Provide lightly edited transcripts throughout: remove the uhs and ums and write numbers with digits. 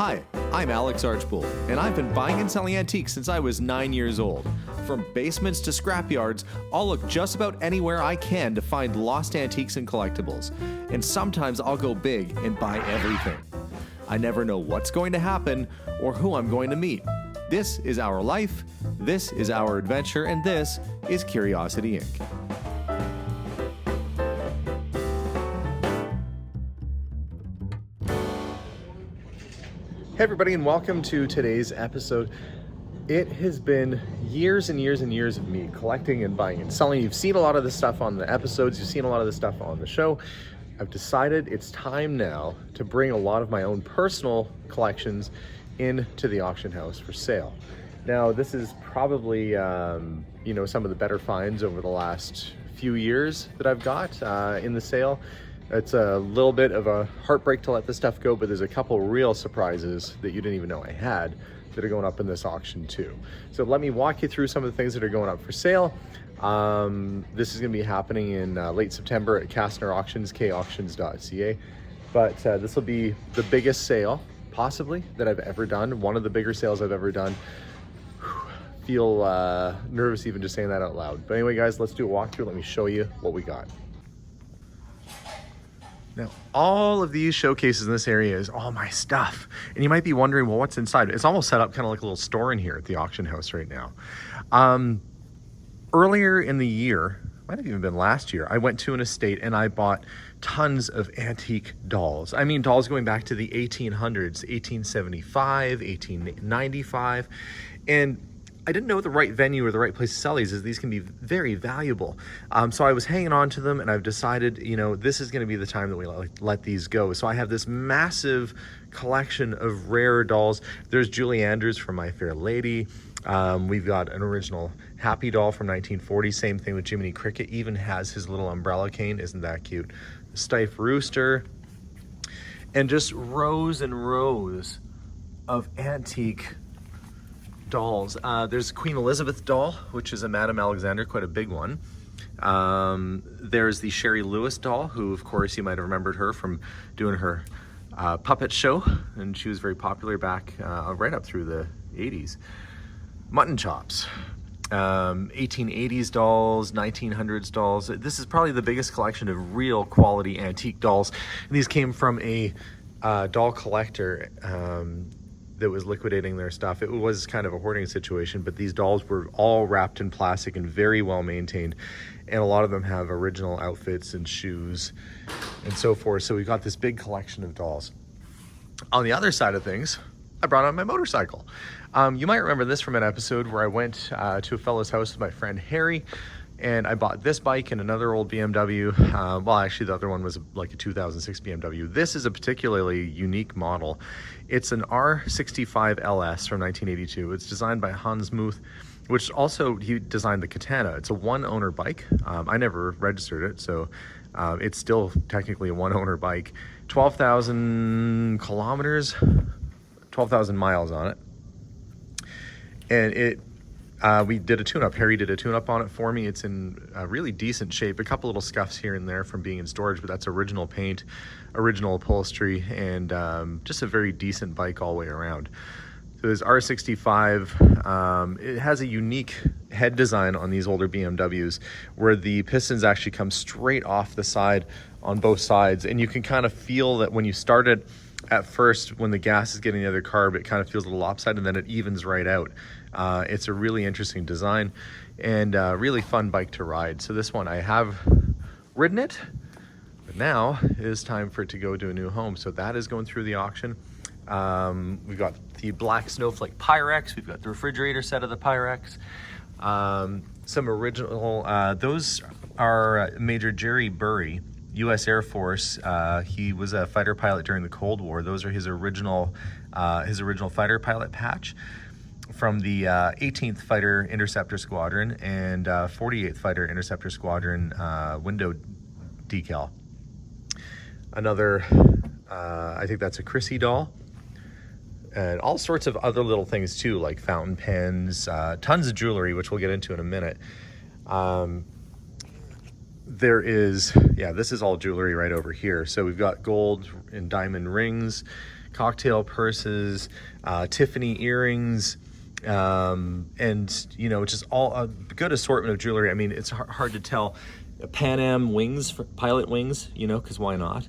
Hi, I'm Alex Archbold, and I've been buying and selling antiques since I was 9 years old. From basements to scrapyards, I'll look just about anywhere I can to find lost antiques and collectibles. And sometimes I'll go big and buy everything. I never know what's going to happen or who I'm going to meet. This is our life, this is our adventure, and this is Curiosity Inc. Hey everybody, and welcome to today's episode. It has been years and years and years of me collecting and buying and selling. You've seen a lot of this stuff on the episodes, you've seen a lot of this stuff on the show. I've decided it's time now to bring a lot of my own personal collections into the auction house for sale. Now, this is probably some of the better finds over the last few years that I've got in the sale. It's a little bit of a heartbreak to let this stuff go, but there's a couple real surprises that you didn't even know I had that are going up in this auction too. So let me walk you through some of the things that are going up for sale. This is going to be happening in late September at Kastner Auctions, kauctions.ca. But this will be the biggest sale, possibly, that I've ever done. One of the bigger sales I've ever done. Feel nervous even just saying that out loud. But anyway, guys, let's do a walkthrough. Let me show you what we got. Now, all of these showcases in this area is all my stuff. And you might be wondering, well, what's inside? It's almost set up kind of like a little store in here at the auction house right now. Earlier in the year, might have even been last year, I went to an estate and I bought tons of antique dolls. I mean, dolls going back to the 1800s, 1875, 1895. And I didn't know the right venue or the right place to sell these, as these can be very valuable. So I was hanging on to them, and I've decided, this is going to be the time that we let these go. So I have this massive collection of rare dolls. There's Julie Andrews from My Fair Lady. We've got an original Happy doll from 1940. Same thing with Jiminy Cricket. Even has his little umbrella cane. Isn't that cute? Stife Rooster. And just rows and rows of antique dolls. There's a Queen Elizabeth doll, which is a Madame Alexander, quite a big one. There's the Sherry Lewis doll, who, of course, you might have remembered her from doing her puppet show, and she was very popular back right up through the 80s. Mutton chops. 1880s dolls, 1900s dolls. This is probably the biggest collection of real quality antique dolls. And these came from a doll collector that was liquidating their stuff. It was kind of a hoarding situation, but these dolls were all wrapped in plastic and very well maintained. And a lot of them have original outfits and shoes and so forth. So we've got this big collection of dolls. On the other side of things, I brought on my motorcycle. You might remember this from an episode where I went to a fellow's house with my friend Harry, and I bought this bike and another old BMW. Well, actually, the other one was like a 2006 BMW. This is a particularly unique model. It's an R65 LS from 1982. It's designed by Hans Muth, which also, he designed the Katana. It's a one-owner bike. I never registered it, so it's still technically a one-owner bike. 12,000 kilometers, 12,000 miles on it. And we did a tune-up. Harry did a tune-up on it for me. It's in a really decent shape. A couple little scuffs here and there from being in storage, but that's original paint, original upholstery, and just a very decent bike all the way around. So this R65, it has a unique head design on these older BMWs where the pistons actually come straight off the side on both sides, and you can kind of feel that when you start it at first, when the gas is getting the other carb, it kind of feels a little lopsided, and then it evens right out. It's a really interesting design and a really fun bike to ride. So this one, I have ridden it, but now it is time for it to go to a new home. So that is going through the auction. We've got the black snowflake Pyrex. We've got the refrigerator set of the Pyrex. Some original, those are Major Jerry Burry, U.S. Air Force. He was a fighter pilot during the Cold War. Those are his original fighter pilot patch from the 18th Fighter Interceptor Squadron and 48th Fighter Interceptor Squadron window decal. Another, I think that's a Chrissy doll. And all sorts of other little things too, like fountain pens, tons of jewelry, which we'll get into in a minute. There is, this is all jewelry right over here. So we've got gold and diamond rings, cocktail purses, Tiffany earrings, and you know, just all a good assortment of jewelry. I mean, it's hard to tell. Pan Am wings, pilot wings, you know, because why not?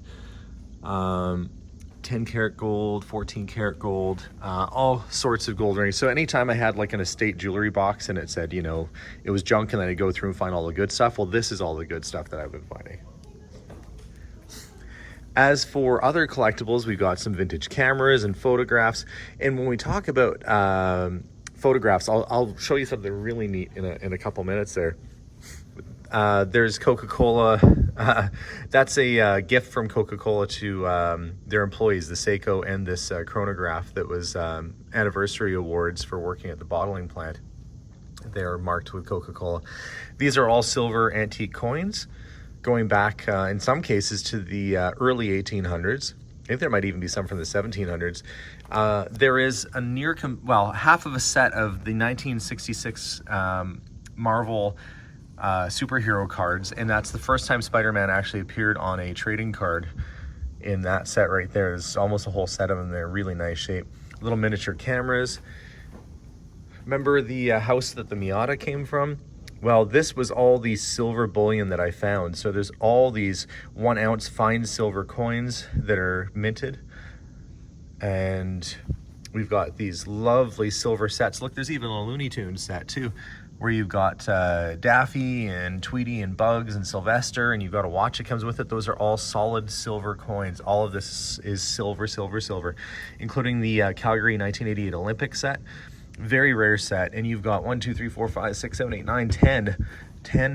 10 karat gold, 14 karat gold, all sorts of gold rings. So anytime I had like an estate jewelry box and it said, you know, it was junk, and then I'd go through and find all the good stuff. Well, this is all the good stuff that I've been finding. As for other collectibles, we've got some vintage cameras and photographs. And when we talk about photographs, I'll show you something really neat in a couple minutes there. There's Coca-Cola. That's a gift from Coca-Cola to their employees, the Seiko, and this chronograph that was anniversary awards for working at the bottling plant. They are marked with Coca-Cola. These are all silver antique coins, going back in some cases to the early 1800s. I think there might even be some from the 1700s. There is a half of a set of the 1966 Marvel superhero cards, and that's the first time Spider-Man actually appeared on a trading card in that set right there. There's almost a whole set of them. They're really nice shape. Little miniature cameras. Remember the house that the Miata came from? Well, this was all the silver bullion that I found. So there's all these 1 ounce fine silver coins that are minted. And we've got these lovely silver sets. Look, there's even a Looney Tunes set too, where you've got Daffy and Tweety and Bugs and Sylvester, and you've got a watch that comes with it. Those are all solid silver coins. All of this is silver, silver, silver, including the Calgary 1988 Olympic set. Very rare set. And you've got 10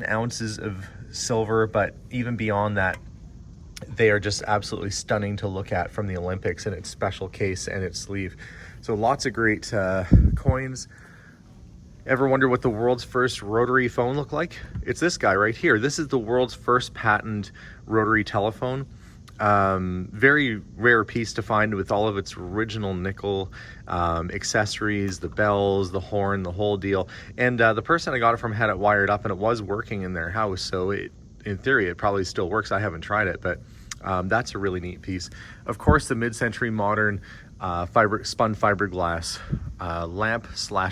ounces of silver, but even beyond that, they are just absolutely stunning to look at from the Olympics in its special case and its sleeve. So lots of great coins. Ever wonder what the world's first rotary phone looked like? It's this guy right here. This is the world's first patent rotary telephone. Very rare piece to find with all of its original nickel accessories, the bells, the horn, the whole deal. And the person I got it from had it wired up, and it was working in their house. So in theory, it probably still works. I haven't tried it, but that's a really neat piece. Of course, the mid-century modern spun fiberglass lamp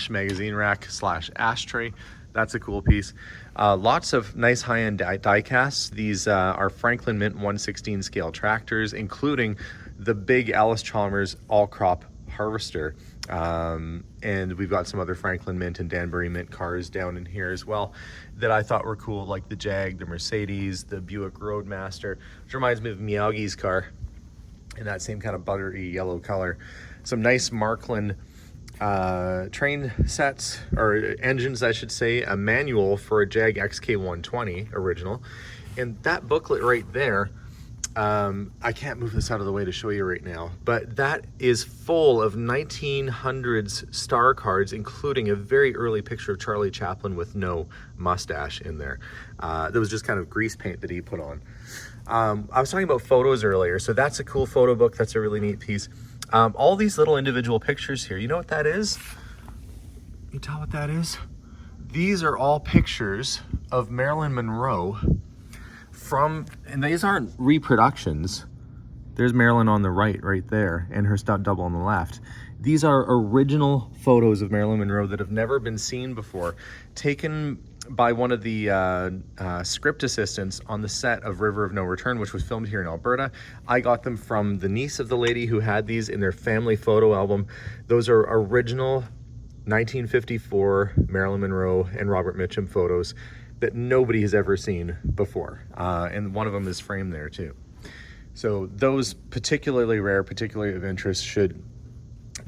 / magazine rack / ashtray. That's a cool piece. Lots of nice high-end die casts. These are Franklin Mint 1/16 scale tractors, including the big Alice Chalmers all-crop harvester. And we've got some other Franklin Mint and Danbury Mint cars down in here as well that I thought were cool, like the Jag, the Mercedes, the Buick Roadmaster, which reminds me of Miyagi's car in that same kind of buttery yellow color. Some nice Markland train sets, or engines I should say, a manual for a Jag XK120 original. And that booklet right there, I can't move this out of the way to show you right now, but that is full of 1900s star cards, including a very early picture of Charlie Chaplin with no mustache in there. That was just kind of grease paint that he put on. I was talking about photos earlier, so that's a cool photo book. That's a really neat piece. All these little individual pictures here, you know what that is? You tell what that is? These are all pictures of Marilyn Monroe and these aren't reproductions. There's Marilyn on the right there, and her stunt double on the left. These are original photos of Marilyn Monroe that have never been seen before, taken by one of the script assistants on the set of River of No Return, which was filmed here in Alberta. I got them from the niece of the lady who had these in their family photo album. Those are original 1954 Marilyn Monroe and Robert Mitchum photos that nobody has ever seen before. And one of them is framed there too. So those particularly rare, particularly of interest should,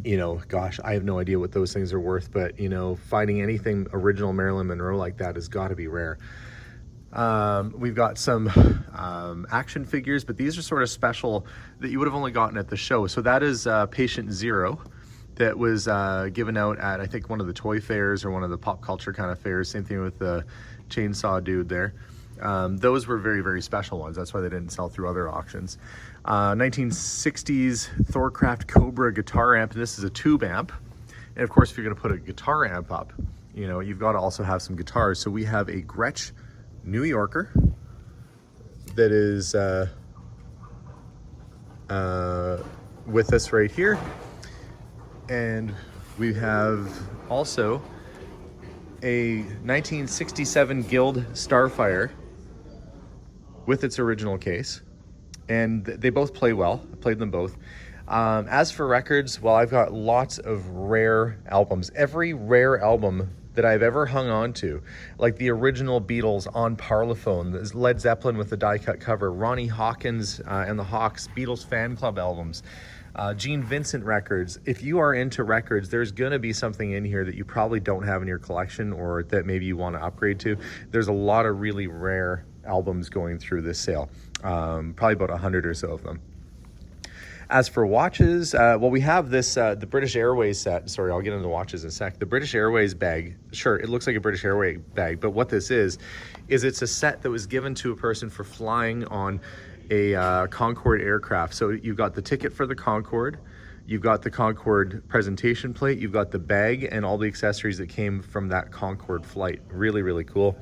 you know, gosh, I have no idea what those things are worth, but, you know, finding anything original Marilyn Monroe like that has got to be rare. We've got some action figures, but these are sort of special that you would have only gotten at the show. So that is Patient Zero that was given out at, I think, one of the toy fairs or one of the pop culture kind of fairs. Same thing with the chainsaw dude there. Those were very, very special ones. That's why they didn't sell through other auctions. 1960s Thorcraft Cobra guitar amp. This is a tube amp. And of course, if you're going to put a guitar amp up, you know, you've got to also have some guitars. So we have a Gretsch New Yorker that is with us right here. And we have also a 1967 Guild Starfire with its original case. And they both play well. I played them both. As for records, well, I've got lots of rare albums. Every rare album that I've ever hung on to, like the original Beatles on Parlophone, Led Zeppelin with the die-cut cover, Ronnie Hawkins and the Hawks, Beatles fan club albums, Gene Vincent records. If you are into records, there's going to be something in here that you probably don't have in your collection or that maybe you want to upgrade to. There's a lot of really rare albums going through this sale, probably about 100 or so of them. As for watches, well, we have this, the British Airways set. Sorry, I'll get into watches in a sec. The British Airways bag, sure, it looks like a British Airways bag, but what this is it's a set that was given to a person for flying on a Concorde aircraft. So you've got the ticket for the Concorde, you've got the Concorde presentation plate, you've got the bag and all the accessories that came from that Concorde flight. Really, really cool.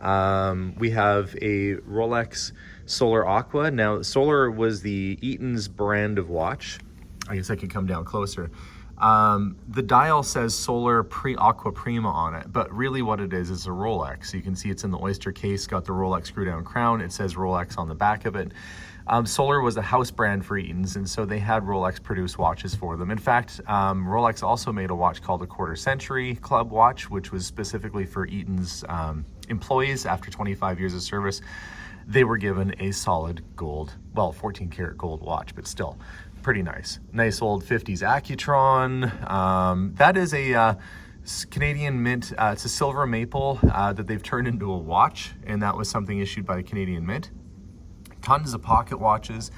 We have a Rolex Solar Aqua. Now, Solar was the Eaton's brand of watch. I guess I could come down closer. The dial says Solar Aqua Prima on it, but really what it is a Rolex. So you can see it's in the oyster case, got the Rolex screw down crown. It says Rolex on the back of it. Solar was a house brand for Eaton's, and so they had Rolex produce watches for them. In fact, Rolex also made a watch called a Quarter Century Club watch, which was specifically for Eaton's employees after 25 years of service. They were given a solid gold, well, 14 karat gold watch, but still pretty nice. Nice old 50s Accutron. That is a Canadian Mint. It's a silver maple that they've turned into a watch, and that was something issued by the Canadian Mint. Tons of pocket watches,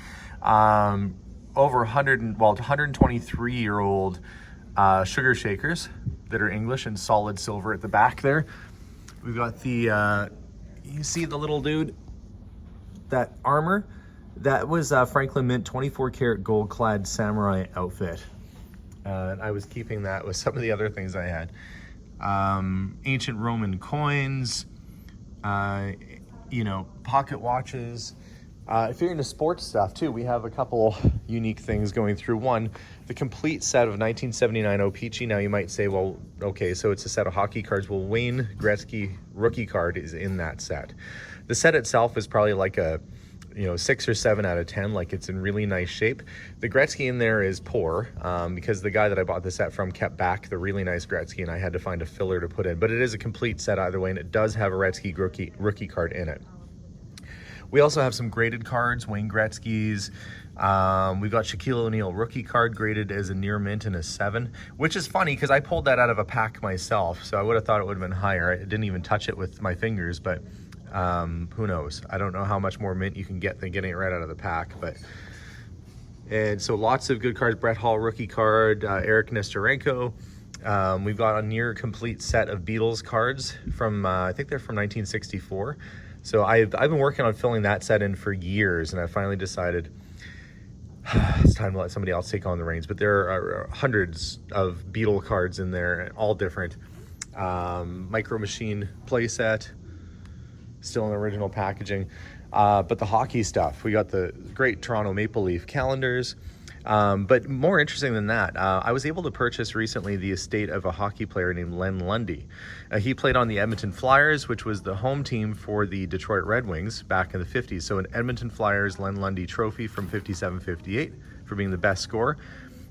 over 123-year-old sugar shakers that are English and solid silver at the back there. We've got the, you see the little dude, that armor? That was Franklin Mint 24 karat gold clad samurai outfit. And I was keeping that with some of the other things I had. Ancient Roman coins, pocket watches. If you're into sports stuff too, we have a couple unique things going through. One, the complete set of 1979 O-Pee-Chee. Now you might say, well, okay, so it's a set of hockey cards. Well, Wayne Gretzky rookie card is in that set. The set itself is probably like a 6 or 7 out of 10, like it's in really nice shape. The Gretzky in there is poor because the guy that I bought the set from kept back the really nice Gretzky and I had to find a filler to put in. But it is a complete set either way, and it does have a Gretzky rookie card in it. We also have some graded cards, Wayne Gretzky's. We've got Shaquille O'Neal rookie card graded as a near mint and a 7, which is funny because I pulled that out of a pack myself, so I would have thought it would have been higher. I didn't even touch it with my fingers, but who knows? I don't know how much more mint you can get than getting it right out of the pack, and so lots of good cards. Brett Hall rookie card, Eric Nestorenko. We've got a near complete set of Beatles cards from, I think they're from 1964. So I've been working on filling that set in for years, and I finally decided it's time to let somebody else take on the reins. But there are hundreds of Beatle cards in there, all different. Micro Machine playset, still in original packaging. But the hockey stuff, we got the great Toronto Maple Leaf calendars. But more interesting than that, I was able to purchase recently the estate of a hockey player named Len Lundy. He played on the Edmonton Flyers, which was the home team for the Detroit Red Wings back in the 50s. So an Edmonton Flyers Len Lundy trophy from 57-58 for being the best scorer.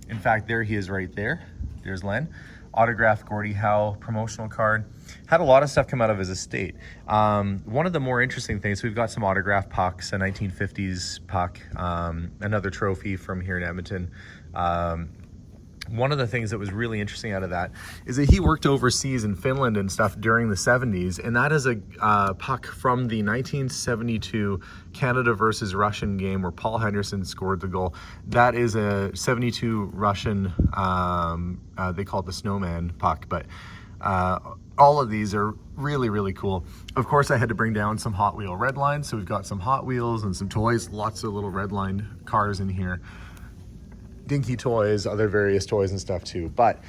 In fact, there he is right there. There's Len. Autographed Gordie Howe promotional card. Had a lot of stuff come out of his estate. One of the more interesting things, we've got some autographed pucks, a 1950s puck, another trophy from here in Edmonton. One of the things that was really interesting out of that is that he worked overseas in Finland and stuff during the 70s, and that is a puck from the 1972 Canada versus Russian game where Paul Henderson scored the goal. That is a 72 Russian, they call it the Snowman puck, but all of these are really, really cool. Of course, I had to bring down some Hot Wheel red lines, so we've got some Hot Wheels and some toys, lots of little red lined cars in here. Dinky toys, other various toys and stuff too. But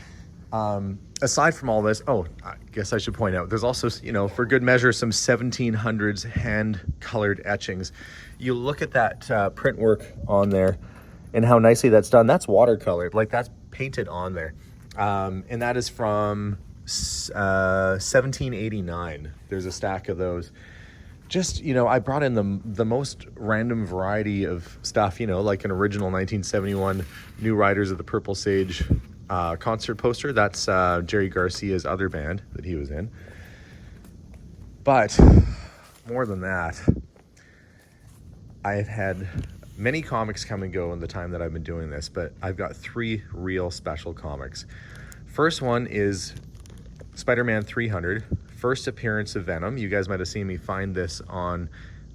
aside from all this, I guess I should point out, there's also, for good measure, some 1700s hand-colored etchings. You look at that print work on there, and how nicely that's done. That's watercolored, like that's painted on there. And that is from 1789. There's a stack of those. Just, you know, I brought in the most random variety of stuff, you know, like an original 1971 New Riders of the Purple Sage concert poster. That's Jerry Garcia's other band that he was in. But more than that, I've had many comics come and go in the time that I've been doing this, but I've got 3 real special comics. First one is Spider-Man 300, first appearance of Venom. You guys might have seen me find this on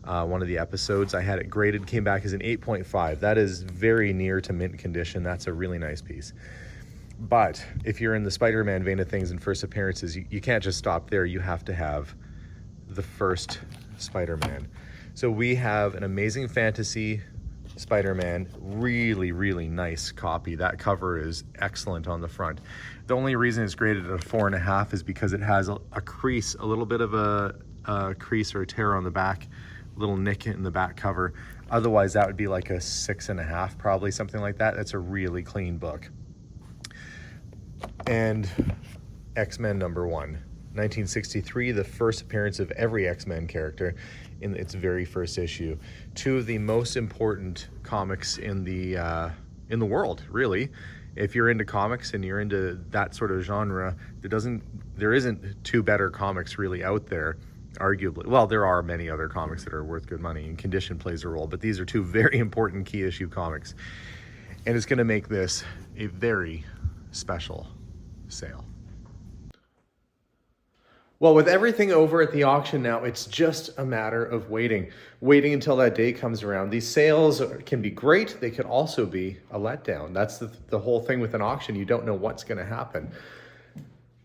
one of the episodes. I had it graded, came back as an 8.5. That is very near to mint condition. That's a really nice piece. But if you're in the Spider-Man vein of things and first appearances, you can't just stop there. You have to have the first Spider-Man. So we have an Amazing Fantasy Spider-Man, really, really nice copy. That cover is excellent on the front. The only reason it's graded at a 4.5 is because it has a crease, a little bit of a crease or a tear on the back, little nick in the back cover. Otherwise, that would be like a 6.5, probably something like that. That's a really clean book. And X-Men #1, 1963, the first appearance of every X-Men character in its very first issue. 2 of the most important comics in the world, really. If you're into comics and you're into that sort of genre, there isn't 2 better comics really out there, arguably. Well, there are many other comics that are worth good money, and condition plays a role, but these are 2 very important key issue comics. And it's going to make this a very special sale. Well, with everything over at the auction now, it's just a matter of waiting until that day comes around. These sales can be great. They could also be a letdown. That's the whole thing with an auction. You don't know what's going to happen.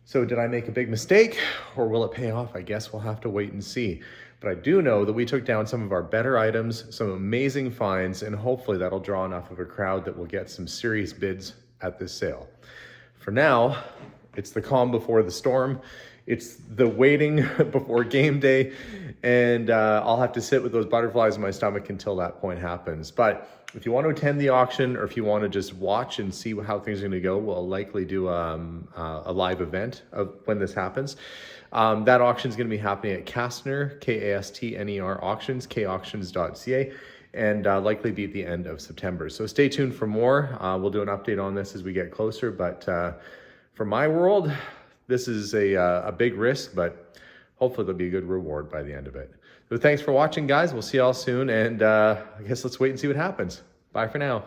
So did I make a big mistake, or will it pay off? I guess we'll have to wait and see. But I do know that we took down some of our better items, some amazing finds, and hopefully that'll draw enough of a crowd that will get some serious bids at this sale. For now, it's the calm before the storm. It's the waiting before game day, and I'll have to sit with those butterflies in my stomach until that point happens. But if you want to attend the auction, or if you want to just watch and see how things are going to go, we'll likely do a live event of when this happens. That auction is going to be happening at Kastner, Kastner auctions, kauctions.ca, and likely be at the end of September. So stay tuned for more. We'll do an update on this as we get closer, but for my world, this is a big risk, but hopefully there'll be a good reward by the end of it. So thanks for watching, guys. We'll see y'all soon, and I guess let's wait and see what happens. Bye for now.